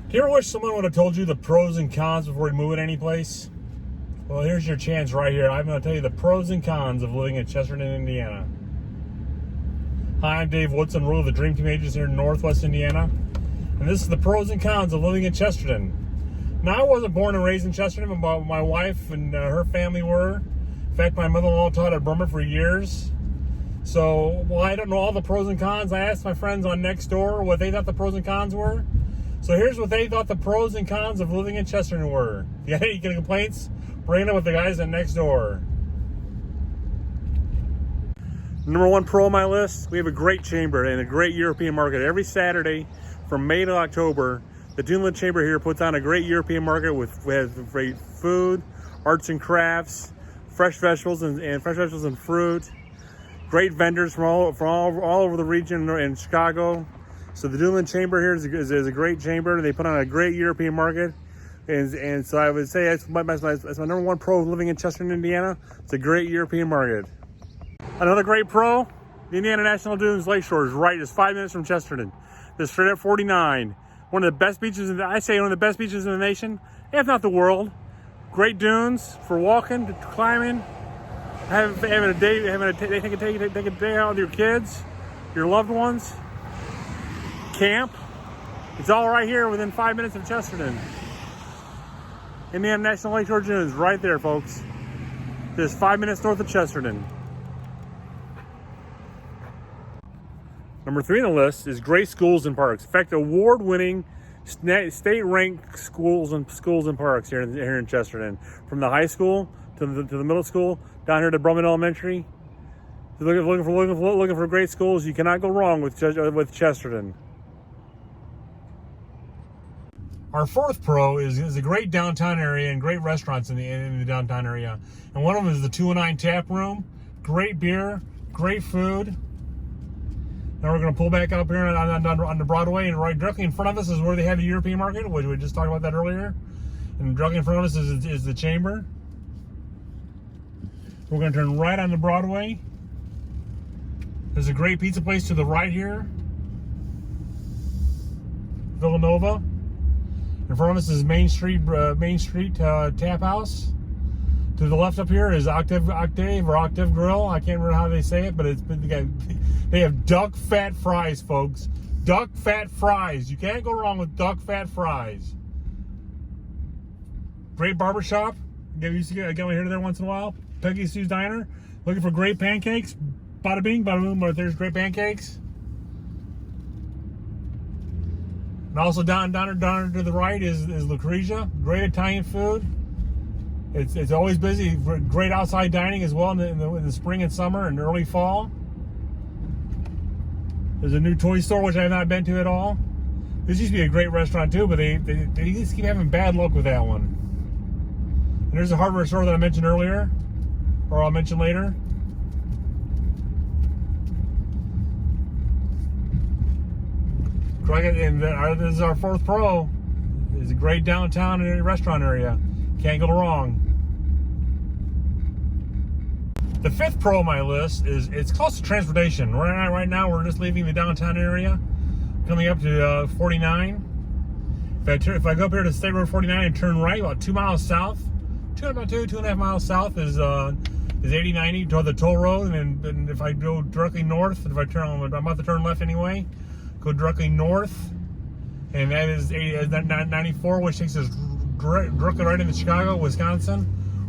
Do you ever wish someone would have told you the pros and cons before you move it any place? Well, here's your chance right here. I'm going to tell you the pros and cons of living in Chesterton, Indiana. Hi, I'm Dave Woodson, ruler of the Dream Team Agents here in Northwest Indiana. And this is the pros and cons of living in Chesterton. Now, I wasn't born and raised in Chesterton, but my wife and her family were. In fact, my mother-in-law taught at Burma for years. So, well, I don't know all the pros and cons. I asked my friends on Nextdoor what they thought the pros and cons were. So here's what they thought the pros and cons of living in Chesterton were. If you got any complaints, bring it up with the guys at Nextdoor. Number one pro on my list, we have a great chamber and a great European market. Every Saturday from May to October, the Dunland Chamber here puts on a great European market with great food, arts and crafts, fresh vegetables and fruit. Great vendors from all over the region in Chicago. So the Dunland Chamber here is a great chamber. They put on a great European market. And so I would say that's my number one pro of living in Chesterton, Indiana. It's a great European market. Another great pro, the Indiana National Dunes Lakeshore is right. It's 5 minutes from Chesterton. It's straight up 49. One of the best beaches, one of the best beaches in the nation, if not the world. Great dunes for walking, climbing, having a day, take a day out with your kids, your loved ones. Camp. It's all right here within 5 minutes of Chesterton. Indiana National Lakeshore Dunes, right there, folks. Just 5 minutes north of Chesterton. Number 3 on the list is great schools and parks. In fact, award-winning, state-ranked schools and parks here in Chesterton. From the high school to the middle school, down here to Brummett Elementary. Looking for great schools, you cannot go wrong with Chesterton. Our fourth pro is a great downtown area and great restaurants in the downtown area. And one of them is the 209 Tap Room. Great beer, great food. Now we're going to pull back up here on the Broadway, and right directly in front of us is where they have the European market, which we just talked about that earlier. And directly in front of us is the chamber. We're going to turn right on the Broadway. There's a great pizza place to the right here, Villanova. In front of us is Main Street Tap House. To the left up here is Octave Grill. I can't remember how they say it, but they have duck fat fries, folks. Duck fat fries. You can't go wrong with duck fat fries. Great barbershop. I used to get here there once in a while. Peggy Sue's Diner. Looking for great pancakes. Bada bing, bada boom. But there's great pancakes. And also down to the right is Lucrezia. Great Italian food. It's always busy. Great outside dining as well in the spring and summer and early fall. There's a new toy store which I have not been to at all. This used to be a great restaurant too, but they just keep having bad luck with that one. And there's a hardware store that I mentioned earlier, or I'll mention later. And this is our fourth pro. It's a great downtown and restaurant area. Can't go wrong. The fifth pro on my list is it's close to transportation. Right now we're just leaving the downtown area, coming up to 49. If I go up here to State Road 49 and turn right about 2 miles south, two and a half miles south is 8090 toward the toll road. And if I go directly north, I'm about to turn left anyway. Go directly north, and that is 94, which takes us directly right into Chicago, Wisconsin,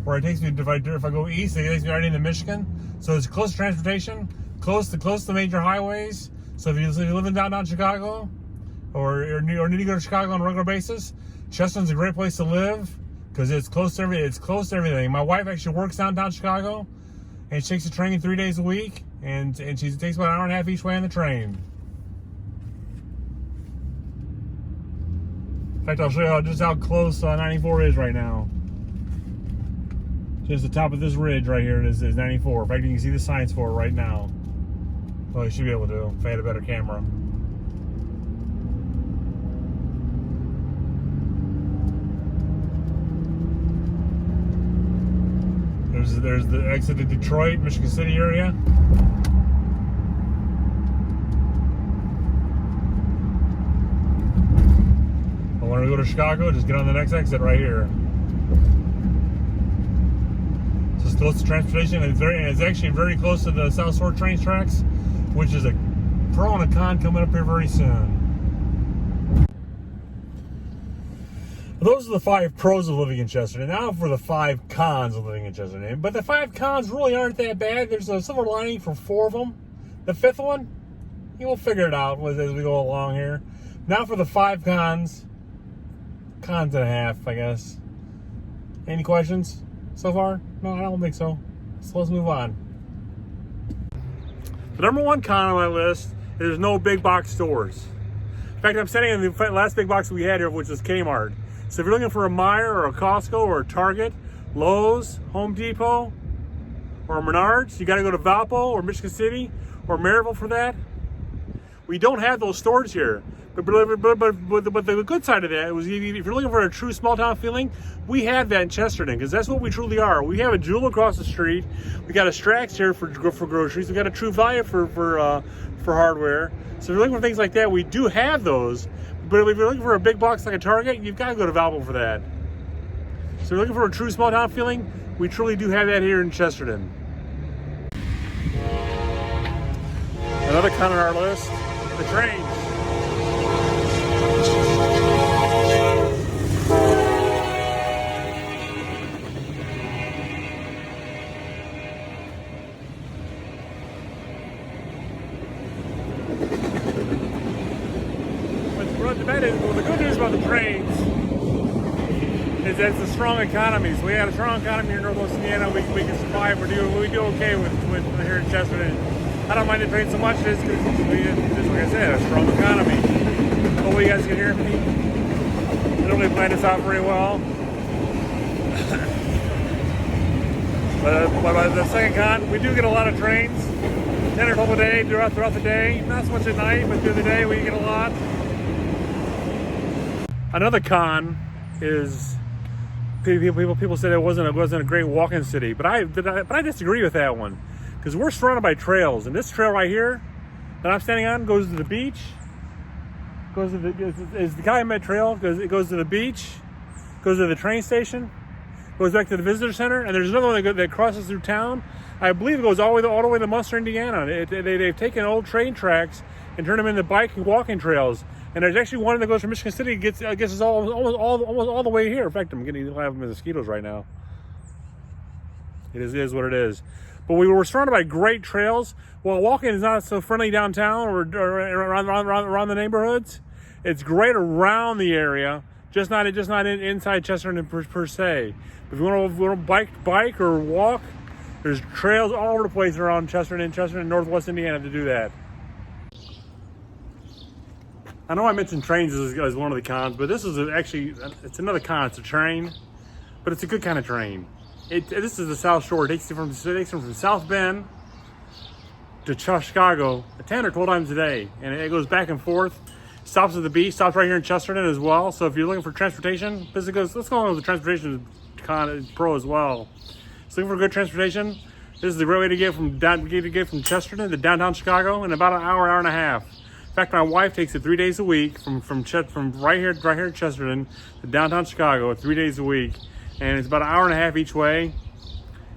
where it takes me, if I go east, it takes me right into Michigan. So it's close to transportation, close to major highways. So if you live in downtown Chicago, or need to go to Chicago on a regular basis, Chesterton's a great place to live because it's close to everything. My wife actually works downtown Chicago, and she takes the train 3 days a week, and she takes about an hour and a half each way on the train. In fact, I'll show you just how close 94 is right now. Just the top of this ridge right here is 94. In fact, you can see the signs for it right now. Well, you should be able to if I had a better camera. There's the exit to Detroit, Michigan City area. want to go to Chicago, just get on the next exit right here. So it's close to transportation. It's actually very close to the South Shore train tracks, which is a pro and a con coming up here very soon. Those are the 5 pros of living in Chesterton. Now for the 5 cons of living in Chesterton. But the 5 cons really aren't that bad. There's a silver lining for 4 of them. The 5th one, we'll figure it out as we go along here. Now for the 5 cons. Cons and a half, I guess. Any questions so far? No, I don't think so. So let's move on. The number 1 con on my list is there's no big box stores. In fact, I'm standing in the last big box we had here, which was Kmart. So if you're looking for a Meijer or a Costco or a Target, Lowe's, Home Depot, or Menards, you got to go to Valpo or Michigan City or Maryville for that. We don't have those stores here. But the good side of that was if you're looking for a true small town feeling, we have that in Chesterton, because that's what we truly are. We have a Jewel across the street. We got a Strax here for groceries. We got a True Value for hardware. So if you're looking for things like that, we do have those. But if you're looking for a big box like a Target, you've got to go to Valpo for that. So if you're looking for a true small town feeling, we truly do have that here in Chesterton. Another con on our list, the trains. The good news about the trains is that it's a strong economy. So we have a strong economy here in Northwest Indiana. We can survive. We do okay with here in Chesterton. I don't mind the train so much just because, like I said, a strong economy. Hopefully you guys can hear me. I don't really plan this out very well. but the second con, we do get a lot of trains. 10 or 12 a day throughout the day. Not so much at night, but through the day we get a lot. Another con is people said it wasn't a great walk-in city, but I disagree with that one, because we're surrounded by trails, and this trail right here that I'm standing on goes to the beach. Is the Calumet Trail, because it goes to the beach, goes to the train station, goes back to the visitor center, and there's another one that crosses through town. I believe it goes all the way to Munster, Indiana. They've taken old train tracks and turned them into bike and walking trails. And there's actually one that goes from Michigan City, gets us almost all the way here. In fact, I'm getting mosquitoes right now. It is what it is. But we were surrounded by great trails. While walking is not so friendly downtown or around the neighborhoods, it's great around the area, just not inside Chesterton per se. If you want to bike or walk, there's trails all over the place around Chesterton, Northwest Indiana to do that. I know I mentioned trains as one of the cons, but this is it's another con. It's a train, but it's a good kind of train. This is the South Shore. It takes you from South Bend to Chicago 10 or 12 times a day, and it goes back and forth. Stops at the beach, stops right here in Chesterton as well. So if you're looking for transportation, let's go on with the transportation pro as well. So looking for good transportation, this is a great way to get from Chesterton to downtown Chicago in about an hour and a half. In fact, my wife takes it 3 days a week from right here in Chesterton to downtown Chicago 3 days a week, and it's about an hour and a half each way.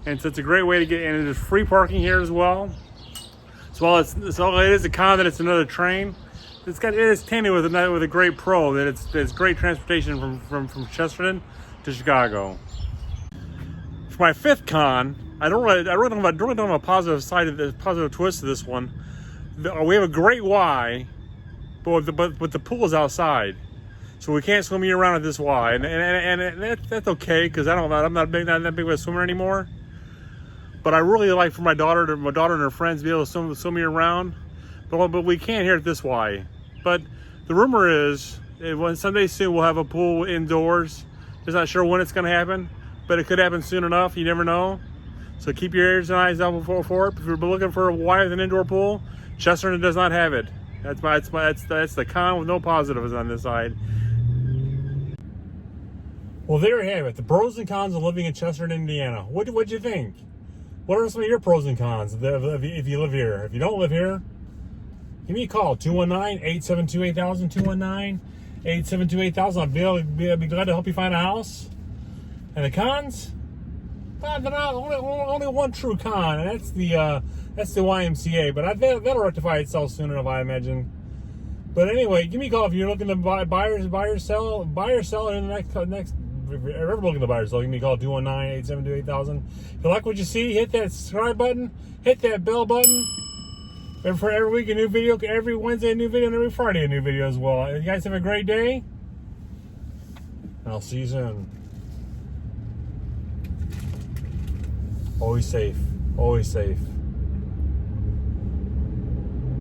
And so it's a great way to get, and there's free parking here as well. So it is a con that it's another train, it is tainted with a great pro that it's great transportation from Chesterton to Chicago. For my 5th con, I really don't have a positive side of this, positive twist to this one. We have a great Y, but the pool is outside, so we can't swim year round at this Y, and that's okay, because I'm not that big of a swimmer anymore. But I really like for my daughter and her friends to be able to swim year round, but we can't here at this Y. But the rumor is someday soon we'll have a pool indoors. Just not sure when it's going to happen, but it could happen soon enough. You never know. So keep your ears and eyes out for it. If you're looking for a Y with an indoor pool, Chesterton does not have it. That's the con with no positives on this side. Well, there you have it. The pros and cons of living in Chesterton, Indiana. What'd you think? What are some of your pros and cons if you live here? If you don't live here, give me a call, 219-872-8000, 872-8000. I'll be glad to help you find a house. And the cons? Only one true con, and that's the YMCA. But that'll rectify itself soon enough, I imagine. But anyway, give me a call if you're looking to buy or sell in the next. If you're ever looking to buy or sell, give me a call 219-872-8000. If you like what you see, hit that subscribe button, hit that bell button. For every week a new video, every Wednesday a new video, and every Friday a new video as well. You guys have a great day. I'll see you soon. Always safe. Always safe.